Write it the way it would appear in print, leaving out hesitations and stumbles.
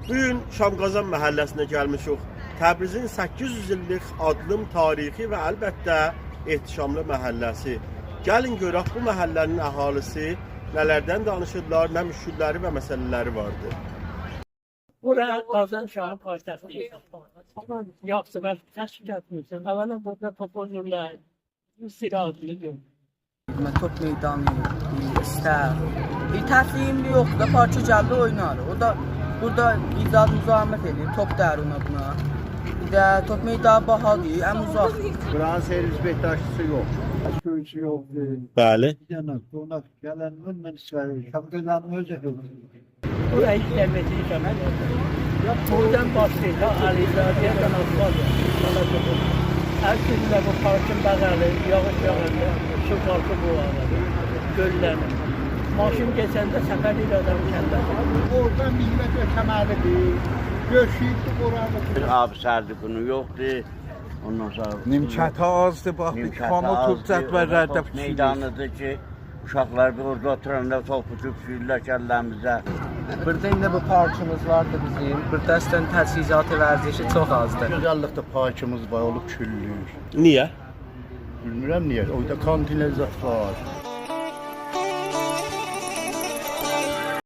Bugün Şamqazan məhəlləsinə gəlmişik. Təbrizin 800 illik adlım tarixi və əlbəttə ehtişamlı məhəlləsi. Gəlin görək bu məhəllənin əhalisi nələrdən danışırlar, nə müşkülləri və məsələləri vardır. Buraya Qazan şahı paytaxtı. Yaxşı, mən təşkil etmişim. Əvvəla burada topozurlar, istirahatlı. Top meydanı, istər. Bir təslimli yoxdur da parça gəldi oynar. O da burada icad müzahimət edir, top dər ona buna. Bir də top meydanı bahadır, ən uzaq. Buranın servis bektaşçısı yok. Köyücü yok. Bəli. Yanak, konak, gelen bundan istifadə. Şapkadan özü Buraya işləmədiyi zaman buradan başlayır, Alizadiyə qanatlar. Hər günlə bu parkın bəğəli, yağış yağında, su parkı bu arada, göllənir. Maşın geçəndə səfər ilə adam kəndədir. Oradan millət ötəməlidir. Göçüydü buranı. Abi sərdi bunu yoxdur. Ondan sonra Nimçəti azdır, bax bir kamu turcət və rəddə meydanıdır ki, uşaqlar bir orada oturanda topu küpsüyürlər kəlləmizə. Burada indi bu parkımız vardı bizim. Burada əslən təchizatı vərdişi çox azdır. Gözəllikdə parkımız var, olub küllür. Niyə? Bilmirəm niyə. Orada kontinezat var.